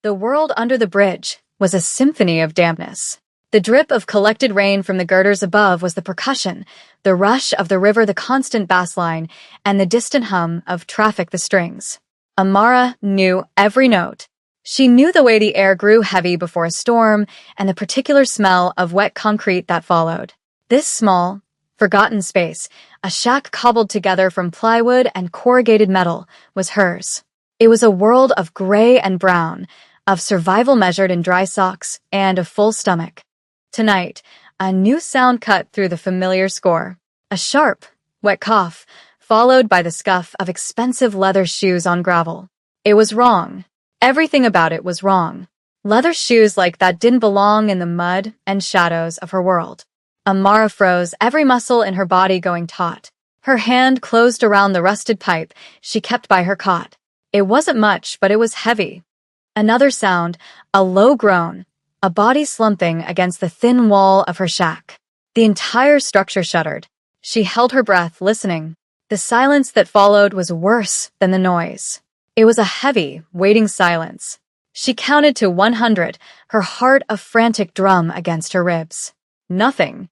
The world under the bridge was a symphony of dampness. The drip of collected rain from the girders above was the percussion, the rush of the river the constant bass line, and the distant hum of traffic the strings. Amara knew every note. She knew the way the air grew heavy before a storm and the particular smell of wet concrete that followed. This small, forgotten space, a shack cobbled together from plywood and corrugated metal, was hers. It was a world of gray and brown, of survival measured in dry socks and a full stomach. Tonight, a new sound cut through the familiar score. A sharp, wet cough, followed by the scuff of expensive leather shoes on gravel. It was wrong. Everything about it was wrong. Leather shoes like that didn't belong in the mud and shadows of her world. Amara froze, every muscle in her body going taut. Her hand closed around the rusted pipe she kept by her cot. It wasn't much, but it was heavy. Another sound, a low groan, a body slumping against the thin wall of her shack. The entire structure shuddered. She held her breath, listening. The silence that followed was worse than the noise. It was a heavy, waiting silence. She counted to 100, her heart a frantic drum against her ribs. Nothing.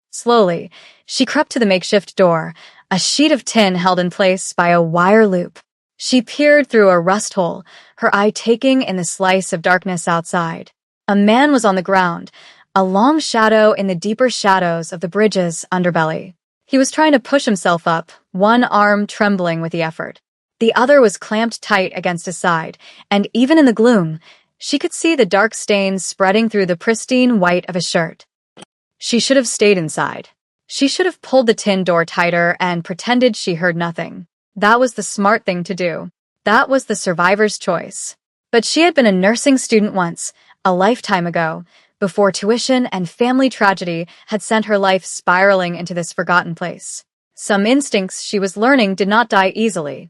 Slowly, she crept to the makeshift door, a sheet of tin held in place by a wire loop. She peered through a rust hole, her eye taking in the slice of darkness outside. A man was on the ground, a long shadow in the deeper shadows of the bridge's underbelly. He was trying to push himself up, one arm trembling with the effort. The other was clamped tight against his side, and even in the gloom, she could see the dark stains spreading through the pristine white of his shirt. She should have stayed inside. She should have pulled the tin door tighter and pretended she heard nothing. That was the smart thing to do. That was the survivor's choice. But she had been a nursing student once, a lifetime ago, before tuition and family tragedy had sent her life spiraling into this forgotten place. Some instincts she was learning did not die easily.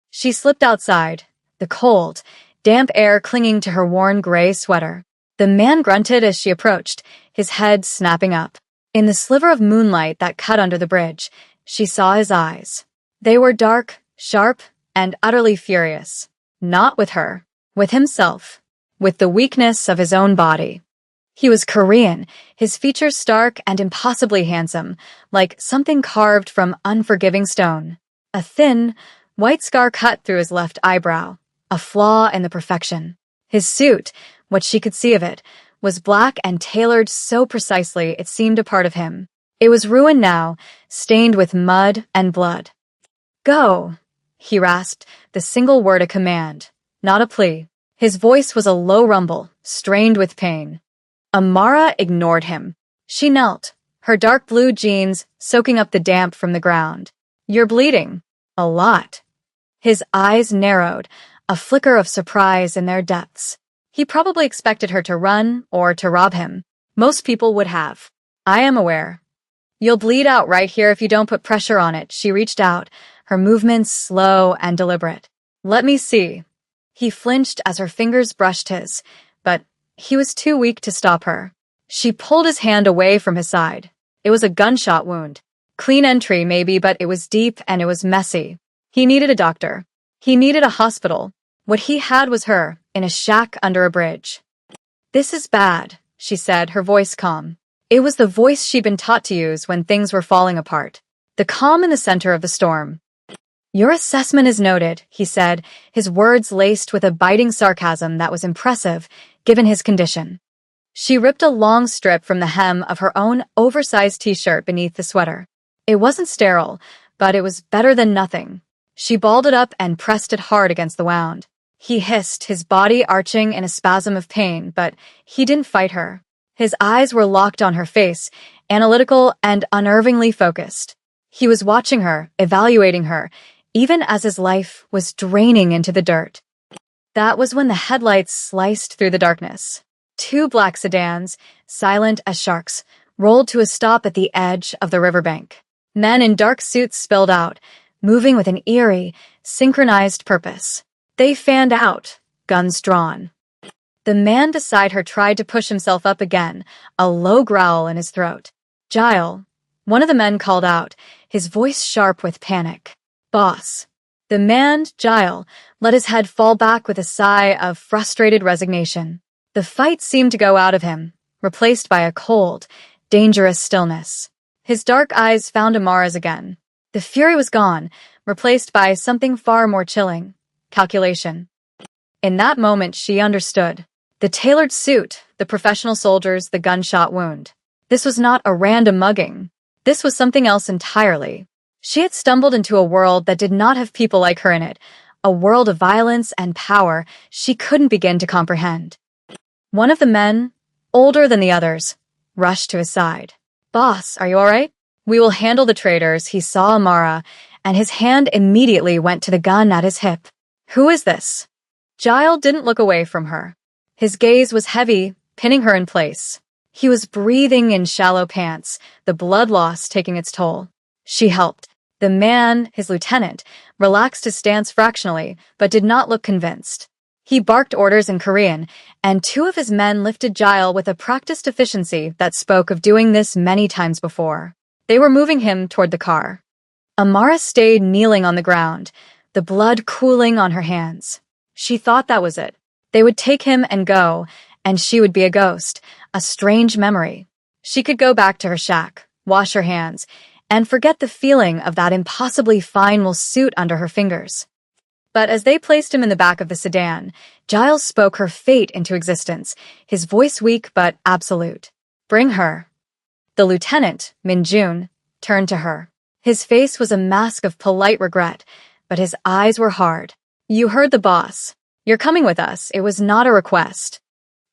She slipped outside, the cold, damp air clinging to her worn gray sweater. The man grunted as she approached, his head snapping up. In the sliver of moonlight that cut under the bridge, she saw his eyes. They were dark, sharp, and utterly furious. Not with her, with himself, with the weakness of his own body. He was Korean, his features stark and impossibly handsome, like something carved from unforgiving stone. A thin, white scar cut through his left eyebrow, a flaw in the perfection. His suit, what she could see of it, was black and tailored so precisely it seemed a part of him. It was ruined now, stained with mud and blood. "Go," he rasped, the single word a command, not a plea. His voice was a low rumble, strained with pain. Amara ignored him. She knelt, her dark blue jeans soaking up the damp from the ground. "You're bleeding. A lot." His eyes narrowed, a flicker of surprise in their depths. He probably expected her to run or to rob him. Most people would have. "I am aware. You'll bleed out right here if you don't put pressure on it." She reached out, her movements slow and deliberate. "Let me see." He flinched as her fingers brushed his, but he was too weak to stop her. She pulled his hand away from his side. It was a gunshot wound. Clean entry, maybe, but it was deep and it was messy. He needed a doctor. He needed a hospital. What he had was her, in a shack under a bridge. "This is bad," she said, her voice calm. It was the voice she'd been taught to use when things were falling apart. The calm in the center of the storm. "Your assessment is noted," he said, his words laced with a biting sarcasm that was impressive, given his condition. She ripped a long strip from the hem of her own oversized t-shirt beneath the sweater. It wasn't sterile, but it was better than nothing. She balled it up and pressed it hard against the wound. He hissed, his body arching in a spasm of pain, but he didn't fight her. His eyes were locked on her face, analytical and unnervingly focused. He was watching her, evaluating her, even as his life was draining into the dirt. That was when the headlights sliced through the darkness. Two black sedans, silent as sharks, rolled to a stop at the edge of the riverbank. Men in dark suits spilled out, moving with an eerie, synchronized purpose. They fanned out, guns drawn. The man beside her tried to push himself up again, a low growl in his throat. "Gile," one of the men called out, his voice sharp with panic. "Boss." The man, Giles, let his head fall back with a sigh of frustrated resignation. The fight seemed to go out of him, replaced by a cold, dangerous stillness. His dark eyes found Amara's again. The fury was gone, replaced by something far more chilling: calculation. In that moment, she understood. The tailored suit, the professional soldiers, the gunshot wound. This was not a random mugging. This was something else entirely. She had stumbled into a world that did not have people like her in it, a world of violence and power she couldn't begin to comprehend. One of the men, older than the others, rushed to his side. "Boss, are you all right? We will handle the traitors." He saw Amara, and his hand immediately went to the gun at his hip. "Who is this?" Giles didn't look away from her. His gaze was heavy, pinning her in place. He was breathing in shallow pants, the blood loss taking its toll. She helped. The man, his lieutenant, relaxed his stance fractionally, but did not look convinced. He barked orders in Korean, and two of his men lifted Giles with a practiced efficiency that spoke of doing this many times before. They were moving him toward the car. Amara stayed kneeling on the ground, the blood cooling on her hands. She thought that was it. They would take him and go, and she would be a ghost, a strange memory. She could go back to her shack, wash her hands, and forget the feeling of that impossibly fine wool suit under her fingers. But as they placed him in the back of the sedan, Giles spoke her fate into existence, his voice weak but absolute. "Bring her." The lieutenant, Min-jun, turned to her. His face was a mask of polite regret, but his eyes were hard. "You heard the boss. You're coming with us. It was not a request."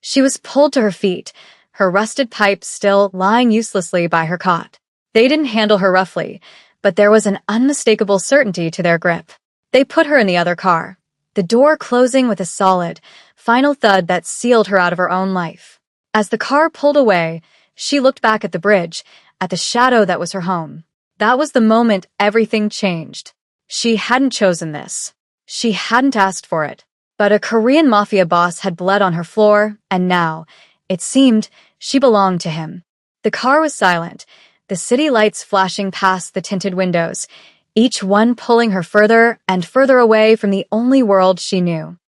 She was pulled to her feet, her rusted pipe still lying uselessly by her cot. They didn't handle her roughly, but there was an unmistakable certainty to their grip. They put her in the other car, the door closing with a solid, final thud that sealed her out of her own life. As the car pulled away, she looked back at the bridge, at the shadow that was her home. That was the moment everything changed. She hadn't chosen this. She hadn't asked for it. But a Korean Mafia boss had bled on her floor, and now, it seemed, she belonged to him. The car was silent, the city lights flashing past the tinted windows, each one pulling her further and further away from the only world she knew.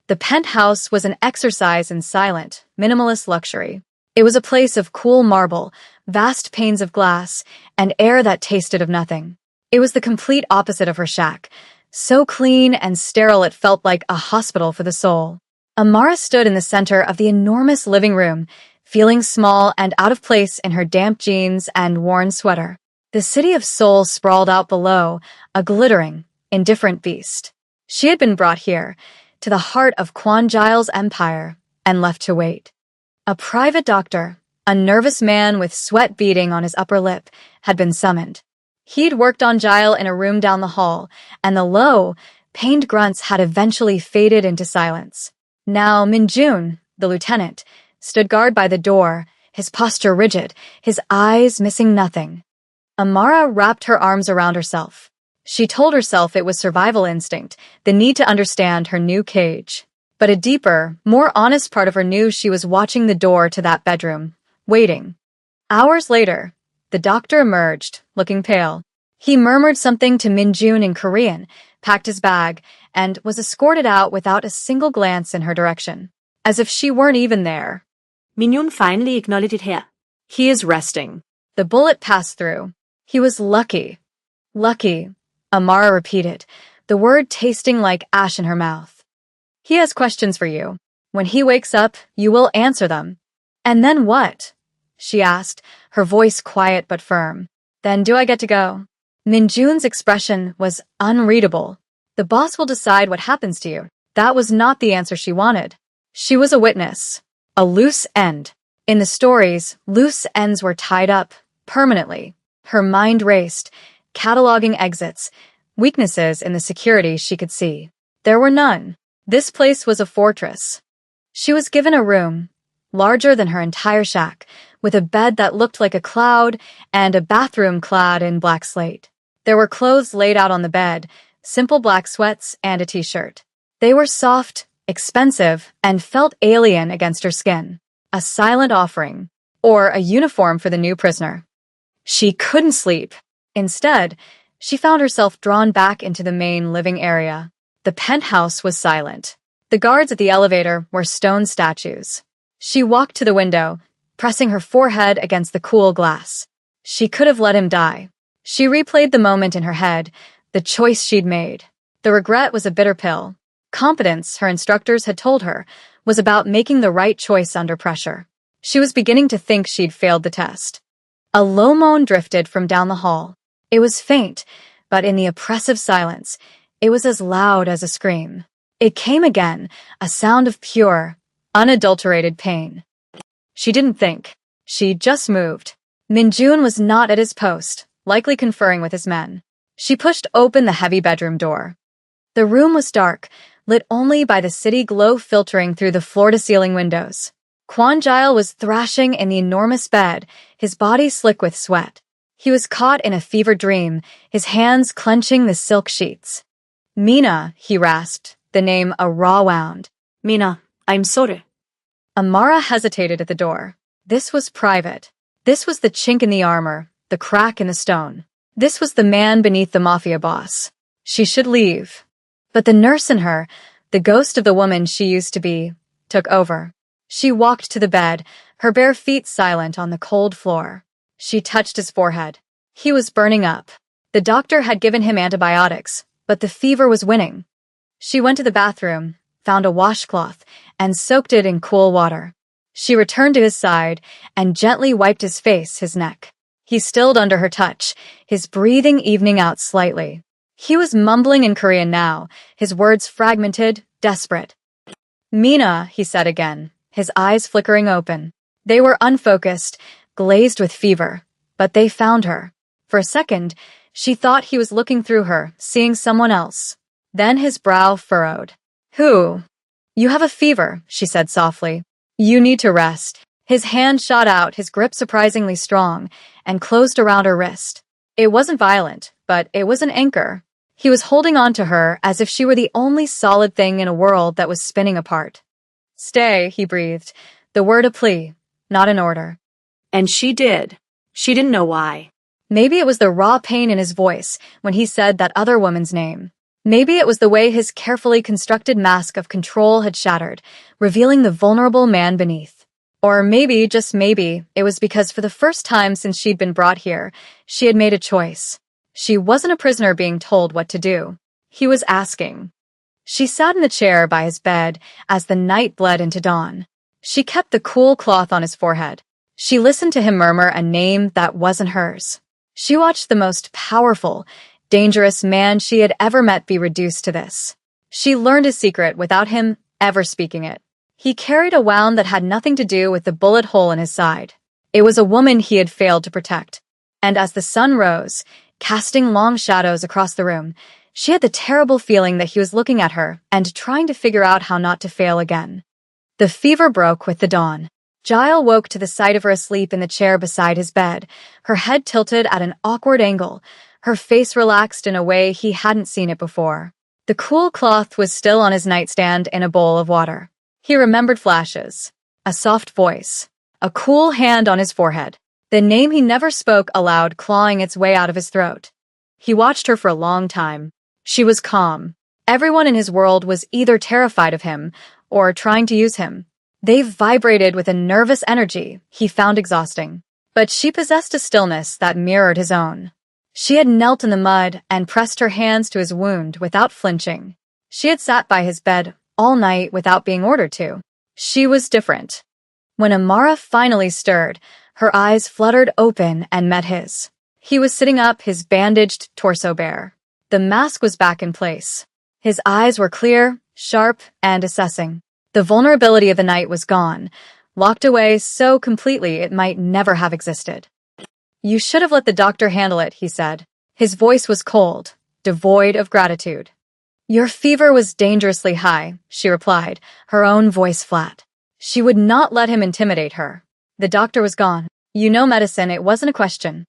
The penthouse was an exercise in silent, minimalist luxury. It was a place of cool marble, vast panes of glass, and air that tasted of nothing. It was the complete opposite of her shack, so clean and sterile it felt like a hospital for the soul. Amara stood in the center of the enormous living room, feeling small and out of place in her damp jeans and worn sweater. The city of Seoul sprawled out below, a glittering, indifferent beast. She had been brought here, to the heart of Kwon Giles' empire, and left to wait. A private doctor, a nervous man with sweat beading on his upper lip, had been summoned. He'd worked on Giles in a room down the hall, and the low, pained grunts had eventually faded into silence. Now Min-jun, the lieutenant, stood guard by the door, his posture rigid, his eyes missing nothing. Amara wrapped her arms around herself. She told herself it was survival instinct, the need to understand her new cage. But a deeper, more honest part of her knew she was watching the door to that bedroom, waiting. Hours later, the doctor emerged, looking pale. He murmured something to Min-jun in Korean, packed his bag, and was escorted out without a single glance in her direction, as if she weren't even there. Min-jun finally acknowledged it here. "He is resting." The bullet passed through. "He was lucky." "Lucky," Amara repeated, the word tasting like ash in her mouth. "He has questions for you. When he wakes up, you will answer them." "And then what?" she asked, her voice quiet but firm. "Then do I get to go?" Min-jun's expression was unreadable. "The boss will decide what happens to you." That was not the answer she wanted. She was a witness. A loose end. In the stories, loose ends were tied up, permanently. Her mind raced, cataloging exits, weaknesses in the security she could see. There were none. This place was a fortress. She was given a room, larger than her entire shack, with a bed that looked like a cloud and a bathroom clad in black slate. There were clothes laid out on the bed, simple black sweats and a t-shirt. They were soft, expensive, and felt alien against her skin. A silent offering, or a uniform for the new prisoner. She couldn't sleep. Instead, She found herself drawn back into the main living area. The penthouse was silent. The guards at the elevator were stone statues. She walked to the window, pressing her forehead against the cool glass. She could have let him die. She replayed the moment in her head, the choice she'd made. The regret was a bitter pill. Competence, her instructors had told her, was about making the right choice under pressure. She was beginning to think she'd failed the test. A low moan drifted from down the hall. It was faint, but in the oppressive silence, it was as loud as a scream. It came again, a sound of pure, unadulterated pain. She didn't think. She just moved. Minjun was not at his post, likely conferring with his men. She pushed open the heavy bedroom door. The room was dark, lit only by the city glow filtering through the floor-to-ceiling windows. Quan Gile was thrashing in the enormous bed, his body slick with sweat. He was caught in a fevered dream, his hands clenching the silk sheets. "Mina," he rasped, the name a raw wound. Mina, I'm sorry. Amara hesitated at the door. This was private. This was the chink in the armor, the crack in the stone. This was the man beneath the Mafia boss. She should leave. But the nurse in her, the ghost of the woman she used to be, took over. She walked to the bed, her bare feet silent on the cold floor. She touched his forehead. He was burning up. The doctor had given him antibiotics, but the fever was winning. She went to the bathroom, found a washcloth, and soaked it in cool water. She returned to his side and gently wiped his face, his neck. He stilled under her touch, his breathing evening out slightly. He was mumbling in Korean now, his words fragmented, desperate. "Mina," he said again, his eyes flickering open. They were unfocused, glazed with fever, but they found her. For a second, she thought he was looking through her, seeing someone else. Then his brow furrowed. "Who?" "You have a fever," she said softly. "You need to rest." His hand shot out, his grip surprisingly strong, and closed around her wrist. It wasn't violent, but it was an anchor. He was holding on to her as if she were the only solid thing in a world that was spinning apart. "Stay," he breathed, the word a plea, not an order. And she did. She didn't know why. Maybe it was the raw pain in his voice when he said that other woman's name. Maybe it was the way his carefully constructed mask of control had shattered, revealing the vulnerable man beneath. Or maybe, just maybe, it was because for the first time since she'd been brought here, she had made a choice. She wasn't a prisoner being told what to do. He was asking. She sat in the chair by his bed as the night bled into dawn. She kept the cool cloth on his forehead. She listened to him murmur a name that wasn't hers. She watched the most powerful, dangerous man she had ever met be reduced to this. She learned his secret without him ever speaking it. He carried a wound that had nothing to do with the bullet hole in his side. It was a woman he had failed to protect. And as the sun rose, casting long shadows across the room, she had the terrible feeling that he was looking at her and trying to figure out how not to fail again. The fever broke with the dawn. Gile woke to the sight of her asleep in the chair beside his bed, her head tilted at an awkward angle, her face relaxed in a way he hadn't seen it before. The cool cloth was still on his nightstand in a bowl of water. He remembered flashes. A soft voice. A cool hand on his forehead. The name he never spoke aloud clawing its way out of his throat. He watched her for a long time. She was calm. Everyone in his world was either terrified of him or trying to use him. They vibrated with a nervous energy he found exhausting. But she possessed a stillness that mirrored his own. She had knelt in the mud and pressed her hands to his wound without flinching. She had sat by his bed all night without being ordered to. She was different. When Amara finally stirred, her eyes fluttered open and met his. He was sitting up, his bandaged torso bare. The mask was back in place. His eyes were clear, sharp, and assessing. The vulnerability of the night was gone, locked away so completely it might never have existed. "You should have let the doctor handle it," he said. His voice was cold, devoid of gratitude. "Your fever was dangerously high," she replied, her own voice flat. She would not let him intimidate her. The doctor was gone. "You know medicine, it wasn't a question."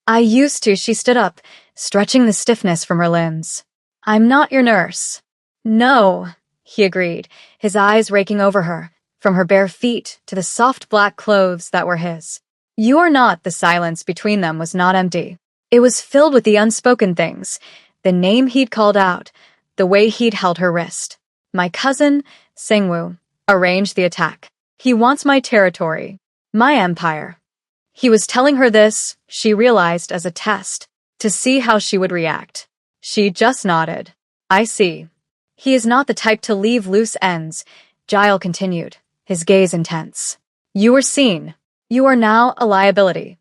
"I used to," she stood up, stretching the stiffness from her limbs. "I'm not your nurse." "No," he agreed, his eyes raking over her, from her bare feet to the soft black clothes that were his. "You are not." The silence between them was not empty. It was filled with the unspoken things, the name he'd called out, the way he'd held her wrist. My cousin, Singwoo, arranged the attack. He wants my territory, my empire. He was telling her this, she realized, as a test, to see how she would react. She just nodded. I see. He is not the type to leave loose ends, Giles continued, his gaze intense. You were seen. You are now a liability.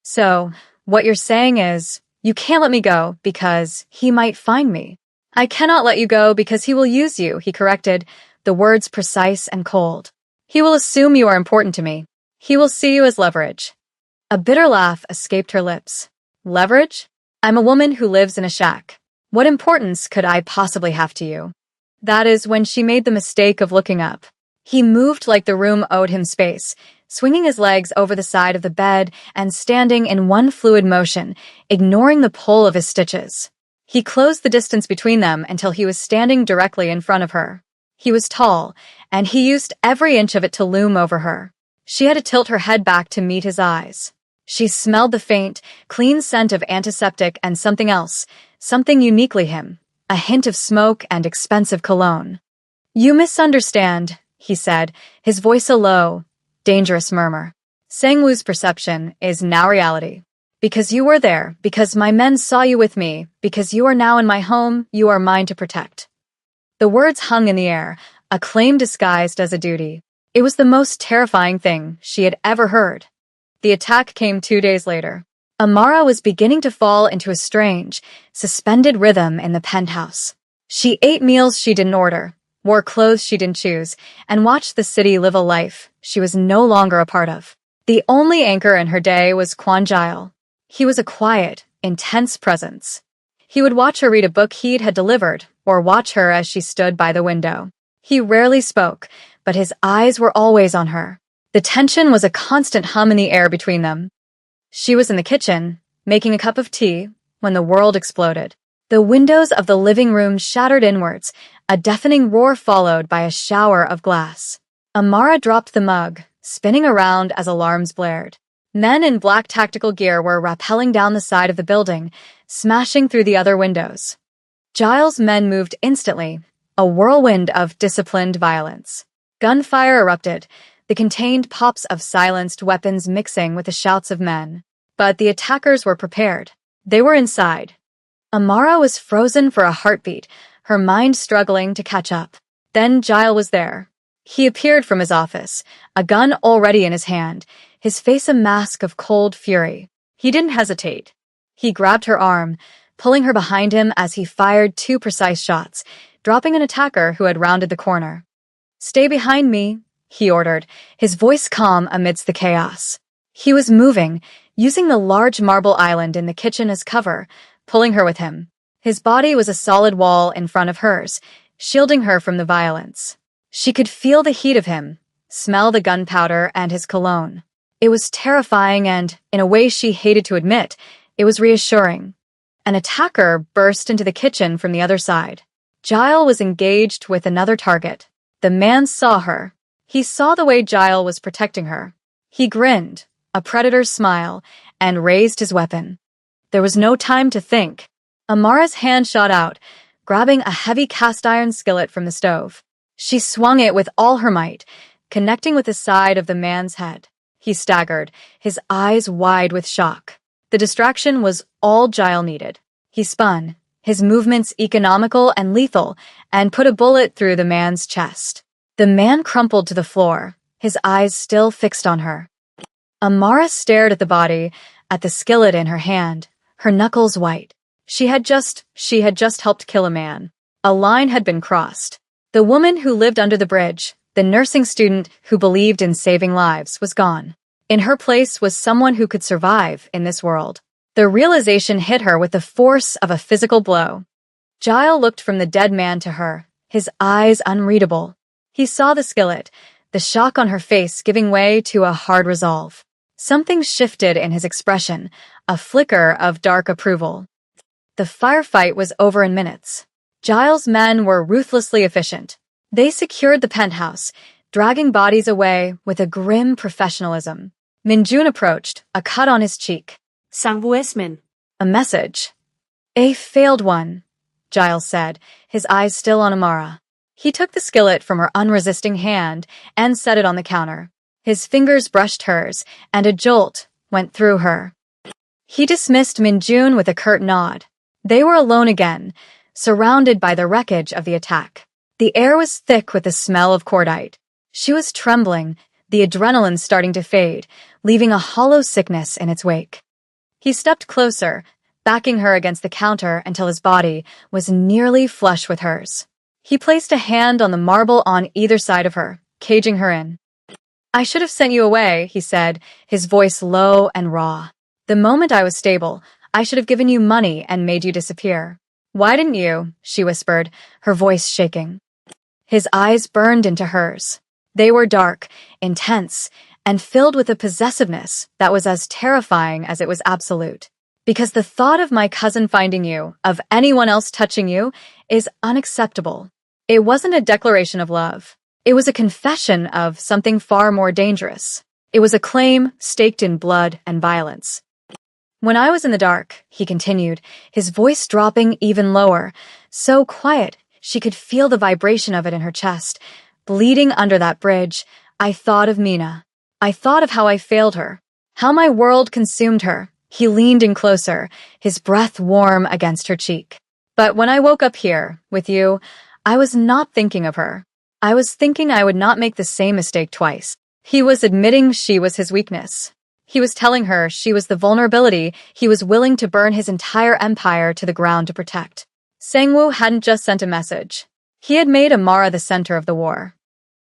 So, what you're saying is, you can't let me go because he might find me. I cannot let you go because he will use you, he corrected, the words precise and cold. He will assume you are important to me. He will see you as leverage. A bitter laugh escaped her lips. Leverage? I'm a woman who lives in a shack. What importance could I possibly have to you? That is when she made the mistake of looking up. He moved like the room owed him space, swinging his legs over the side of the bed and standing in one fluid motion, ignoring the pull of his stitches. He closed the distance between them until he was standing directly in front of her. He was tall, and he used every inch of it to loom over her. She had to tilt her head back to meet his eyes. She smelled the faint, clean scent of antiseptic and something else, something uniquely him, a hint of smoke and expensive cologne. You misunderstand, he said, his voice a low, dangerous murmur. Sangwoo's perception is now reality. Because you were there, because my men saw you with me, because you are now in my home, you are mine to protect. The words hung in the air, a claim disguised as a duty. It was the most terrifying thing she had ever heard. The attack came 2 days later. Amara was beginning to fall into a strange, suspended rhythm in the penthouse. She ate meals she didn't order, wore clothes she didn't choose, and watched the city live a life she was no longer a part of. The only anchor in her day was Quan Giles. He was a quiet, intense presence. He would watch her read a book he'd had delivered, or watch her as she stood by the window. He rarely spoke, but his eyes were always on her. The tension was a constant hum in the air between them. She was in the kitchen, making a cup of tea, when the world exploded. The windows of the living room shattered inwards, a deafening roar followed by a shower of glass. Amara dropped the mug, spinning around as alarms blared. Men in black tactical gear were rappelling down the side of the building, smashing through the other windows. Giles' men moved instantly, a whirlwind of disciplined violence. Gunfire erupted, the contained pops of silenced weapons mixing with the shouts of men. But the attackers were prepared. They were inside. Amara was frozen for a heartbeat, her mind struggling to catch up. Then Giles was there. He appeared from his office, a gun already in his hand, his face a mask of cold fury. He didn't hesitate. He grabbed her arm, pulling her behind him as he fired 2 precise shots, dropping an attacker who had rounded the corner. Stay behind me, he ordered, his voice calm amidst the chaos. He was moving, using the large marble island in the kitchen as cover, pulling her with him. His body was a solid wall in front of hers, shielding her from the violence. She could feel the heat of him, smell the gunpowder and his cologne. It was terrifying and, in a way she hated to admit, it was reassuring. An attacker burst into the kitchen from the other side. Giles was engaged with another target. The man saw her. He saw the way Giles was protecting her. He grinned, a predator's smile, and raised his weapon. There was no time to think. Amara's hand shot out, grabbing a heavy cast-iron skillet from the stove. She swung it with all her might, connecting with the side of the man's head. He staggered, his eyes wide with shock. The distraction was all Giles needed. He spun, his movements economical and lethal, and put a bullet through the man's chest. The man crumpled to the floor, his eyes still fixed on her. Amara stared at the body, at the skillet in her hand, her knuckles white. She had just helped kill a man. A line had been crossed. The woman who lived under the bridge, the nursing student who believed in saving lives, was gone. In her place was someone who could survive in this world. The realization hit her with the force of a physical blow. Giles looked from the dead man to her, his eyes unreadable. He saw the skillet, the shock on her face giving way to a hard resolve. Something shifted in his expression, a flicker of dark approval. The firefight was over in minutes. Giles' men were ruthlessly efficient. They secured the penthouse, dragging bodies away with a grim professionalism. Minjun approached, a cut on his cheek. Sangwoo Esmin. A message. A failed one, Giles said, his eyes still on Amara. He took the skillet from her unresisting hand and set it on the counter. His fingers brushed hers, and a jolt went through her. He dismissed Minjun with a curt nod. They were alone again, surrounded by the wreckage of the attack. The air was thick with the smell of cordite. She was trembling, the adrenaline starting to fade, leaving a hollow sickness in its wake. He stepped closer, backing her against the counter until his body was nearly flush with hers. He placed a hand on the marble on either side of her, caging her in. "I should have sent you away," he said, his voice low and raw. "The moment I was stable, I should have given you money and made you disappear." "Why didn't you?" she whispered, her voice shaking. His eyes burned into hers. They were dark, intense, and filled with a possessiveness that was as terrifying as it was absolute. "Because the thought of my cousin finding you, of anyone else touching you, is unacceptable." It wasn't a declaration of love. It was a confession of something far more dangerous. It was a claim staked in blood and violence. "When I was in the dark," he continued, his voice dropping even lower, so quiet she could feel the vibration of it in her chest, bleeding under that bridge, "I thought of Mina. I thought of how I failed her, how my world consumed her." He leaned in closer, his breath warm against her cheek. "But when I woke up here, with you, I was not thinking of her. I was thinking I would not make the same mistake twice." He was admitting she was his weakness. He was telling her she was the vulnerability he was willing to burn his entire empire to the ground to protect. Sangwoo hadn't just sent a message. He had made Amara the center of the war.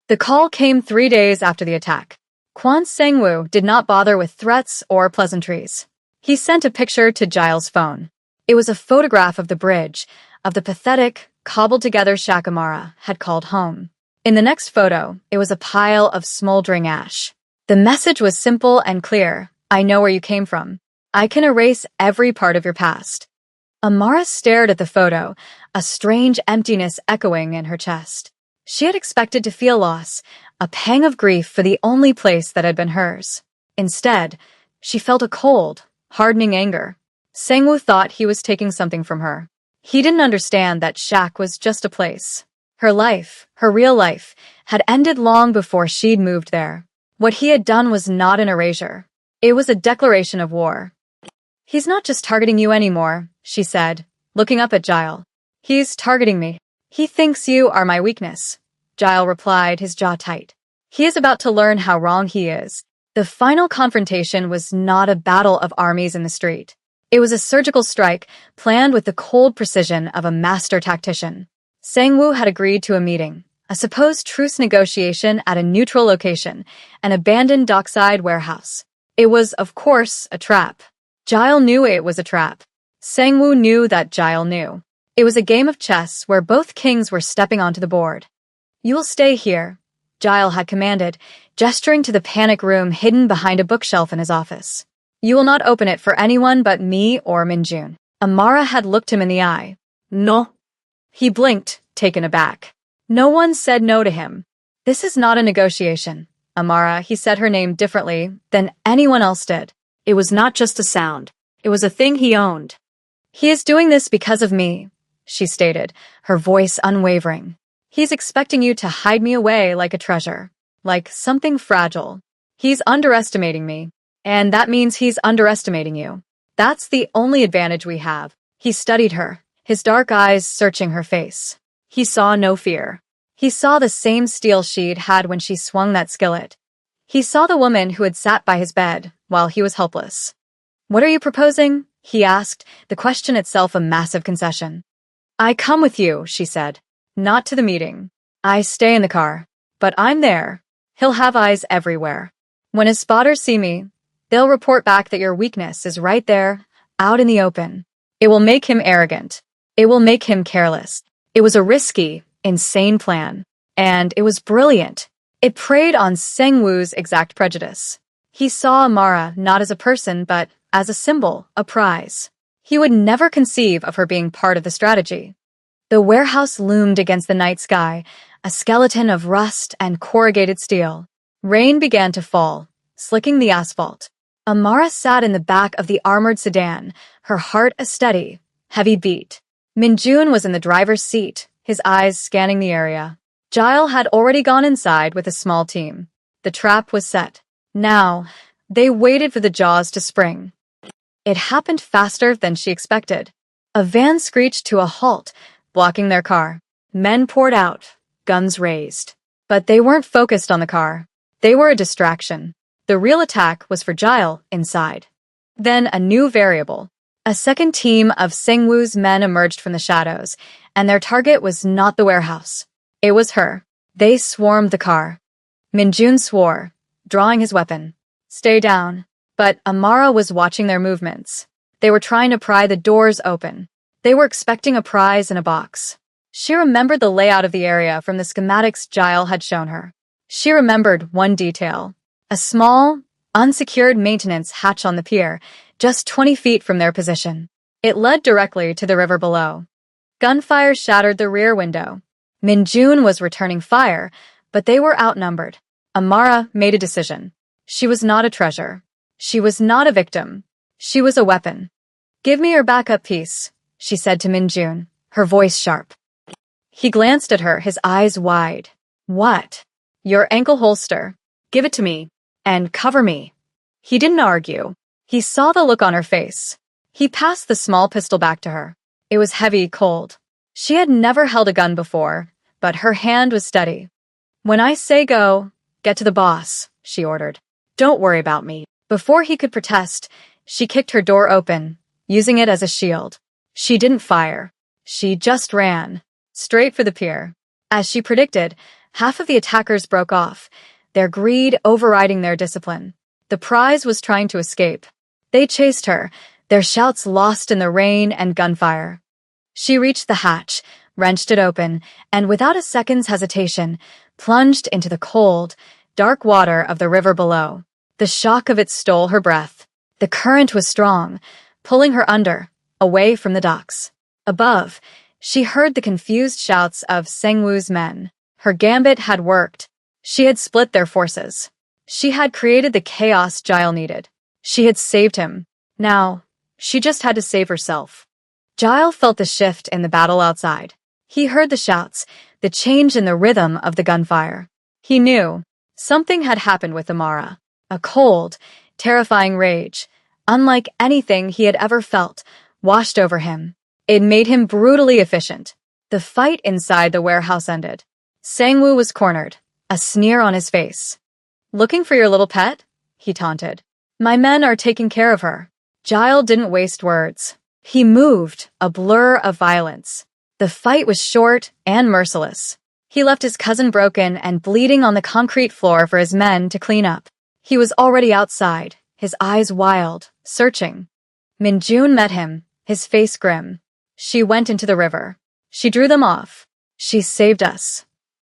The call came 3 days after the attack. Kwan Sangwoo did not bother with threats or pleasantries. He sent a picture to Giles' phone. It was a photograph of the bridge, of the pathetic, cobbled-together shack Amara had called home. In the next photo, it was a pile of smoldering ash. The message was simple and clear. "I know where you came from. I can erase every part of your past." Amara stared at the photo, a strange emptiness echoing in her chest. She had expected to feel loss, a pang of grief for the only place that had been hers. Instead, she felt a cold, hardening anger. Sangwoo thought he was taking something from her. He didn't understand that shack was just a place. Her life, her real life, had ended long before she'd moved there. What he had done was not an erasure. It was a declaration of war. "He's not just targeting you anymore," she said, looking up at Giles. "He's targeting me. He thinks you are my weakness," Giles replied, his jaw tight. "He is about to learn how wrong he is." The final confrontation was not a battle of armies in the street. It was a surgical strike planned with the cold precision of a master tactician. Sangwoo had agreed to a meeting, a supposed truce negotiation at a neutral location, an abandoned dockside warehouse. It was, of course, a trap. Giles knew it was a trap. Sangwoo knew that Giles knew. It was a game of chess where both kings were stepping onto the board. "You will stay here," Giles had commanded, gesturing to the panic room hidden behind a bookshelf in his office. "You will not open it for anyone but me or Minjun." Amara had looked him in the eye. No. He blinked, taken aback. No one said no to him. "This is not a negotiation, Amara." He said her name differently than anyone else did. It was not just a sound. It was a thing he owned. "He is doing this because of me," she stated, her voice unwavering. "He's expecting you to hide me away like a treasure, like something fragile. He's underestimating me, and that means he's underestimating you. That's the only advantage we have." He studied her, his dark eyes searching her face. He saw no fear. He saw the same steel she'd had when she swung that skillet. He saw the woman who had sat by his bed while he was helpless. "What are you proposing?" he asked, the question itself a massive concession. "I come with you," she said. "Not to the meeting. I stay in the car. But I'm there. He'll have eyes everywhere. When his spotters see me, they'll report back that your weakness is right there, out in the open. It will make him arrogant. It will make him careless." It was a risky, insane plan. And it was brilliant. It preyed on Sangwoo's exact prejudice. He saw Amara not as a person, but as a symbol, a prize. He would never conceive of her being part of the strategy. The warehouse loomed against the night sky, a skeleton of rust and corrugated steel. Rain began to fall, slicking the asphalt. Amara sat in the back of the armored sedan, her heart a steady, heavy beat. Minjun was in the driver's seat, his eyes scanning the area. Giles had already gone inside with a small team. The trap was set. Now, they waited for the jaws to spring. It happened faster than she expected. A van screeched to a halt, blocking their car. Men poured out, guns raised. But they weren't focused on the car. They were a distraction. The real attack was for Giles inside. Then a new variable. A second team of Sengwoo's men emerged from the shadows, and their target was not the warehouse. It was her. They swarmed the car. Minjun swore, drawing his weapon. Stay down. But Amara was watching their movements. They were trying to pry the doors open. They were expecting a prize in a box. She remembered the layout of the area from the schematics Giles had shown her. She remembered one detail. A small, unsecured maintenance hatch on the pier, just 20 feet from their position. It led directly to the river below. Gunfire shattered the rear window. Minjun was returning fire, but they were outnumbered. Amara made a decision. She was not a treasure. She was not a victim. She was a weapon. Give me your backup piece, she said to Minjun, her voice sharp. He glanced at her, his eyes wide. What? Your ankle holster. Give it to me. And cover me. He didn't argue. He saw the look on her face. He passed the small pistol back to her. It was heavy, cold. She had never held a gun before, but her hand was steady. When I say go, get to the boss, she ordered. Don't worry about me. Before he could protest, she kicked her door open, using it as a shield. She didn't fire. She just ran, straight for the pier. As she predicted, half of the attackers broke off, their greed overriding their discipline. The prize was trying to escape. They chased her, their shouts lost in the rain and gunfire. She reached the hatch, wrenched it open, and without a second's hesitation, plunged into the cold, dark water of the river below. The shock of it stole her breath. The current was strong, pulling her under, away from the docks. Above, she heard the confused shouts of Sengwoo's men. Her gambit had worked. She had split their forces. She had created the chaos Giles needed. She had saved him. Now, she just had to save herself. Giles felt the shift in the battle outside. He heard the shouts, the change in the rhythm of the gunfire. He knew something had happened with Amara. A cold, terrifying rage, unlike anything he had ever felt, washed over him. It made him brutally efficient. The fight inside the warehouse ended. Sangwoo was cornered, a sneer on his face. Looking for your little pet? He taunted. My men are taking care of her. Giles didn't waste words. He moved, a blur of violence. The fight was short and merciless. He left his cousin broken and bleeding on the concrete floor for his men to clean up. He was already outside, his eyes wild, searching. Minjun met him, his face grim. She went into the river. She drew them off. She saved us.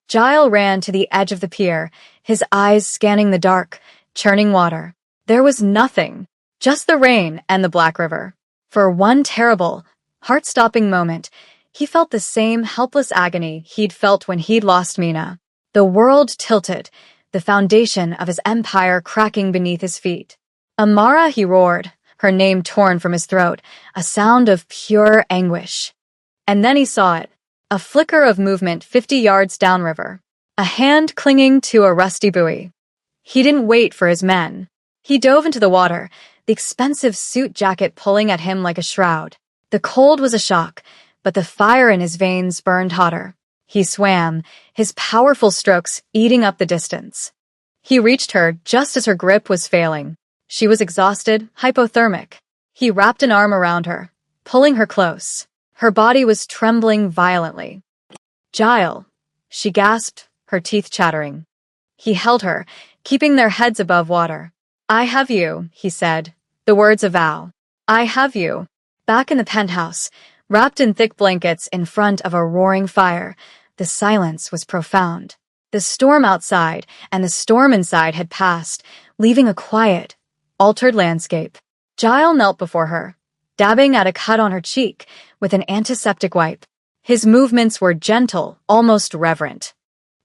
Giles ran to the edge of the pier, his eyes scanning the dark, churning water. There was nothing, just the rain and the black river. For one terrible, heart-stopping moment, he felt the same helpless agony he'd felt when he'd lost Mina. The world tilted, the foundation of his empire cracking beneath his feet. Amara, he roared, her name torn from his throat, a sound of pure anguish. And then he saw it, a flicker of movement 50 yards downriver, a hand clinging to a rusty buoy. He didn't wait for his men. He dove into the water, the expensive suit jacket pulling at him like a shroud. The cold was a shock, but the fire in his veins burned hotter. He swam, his powerful strokes eating up the distance. He reached her just as her grip was failing. She was exhausted, hypothermic. He wrapped an arm around her, pulling her close. Her body was trembling violently. Giles, she gasped, her teeth chattering. He held her, keeping their heads above water. I have you, he said, the words a vow. I have you. Back in the penthouse, wrapped in thick blankets in front of a roaring fire, the silence was profound. The storm outside and the storm inside had passed, leaving a quiet, altered landscape. Giles knelt before her, dabbing at a cut on her cheek with an antiseptic wipe. His movements were gentle, almost reverent.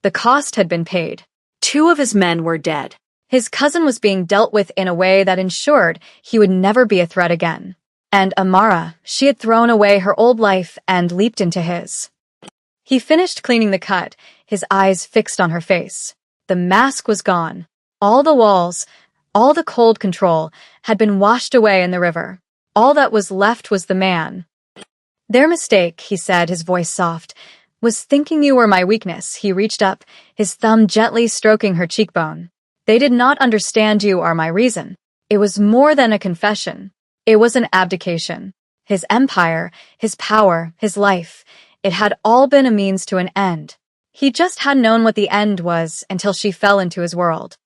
The cost had been paid. 2 of his men were dead. His cousin was being dealt with in a way that ensured he would never be a threat again. And Amara, she had thrown away her old life and leaped into his. He finished cleaning the cut, his eyes fixed on her face. The mask was gone. All the walls, all the cold control, had been washed away in the river. All that was left was the man. Their mistake, he said, his voice soft, was thinking you were my weakness. He reached up, his thumb gently stroking her cheekbone. They did not understand you are my reason. It was more than a confession. It was an abdication. His empire, his power, his life, it had all been a means to an end. He just hadn't known what the end was until she fell into his world.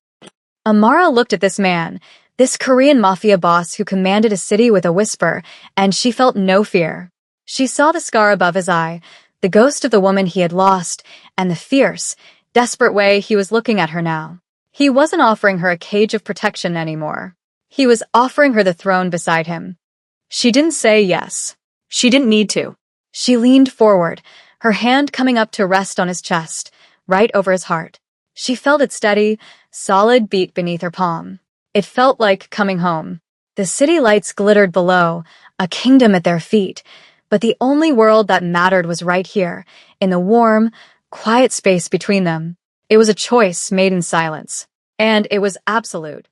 Amara looked at this man, this Korean mafia boss who commanded a city with a whisper, and she felt no fear. She saw the scar above his eye, the ghost of the woman he had lost, and the fierce, desperate way he was looking at her now. He wasn't offering her a cage of protection anymore. He was offering her the throne beside him. She didn't say yes. She didn't need to. She leaned forward, her hand coming up to rest on his chest, right over his heart. She felt its steady, solid beat beneath her palm. It felt like coming home. The city lights glittered below, a kingdom at their feet, but the only world that mattered was right here, in the warm, quiet space between them. It was a choice made in silence, and it was absolute.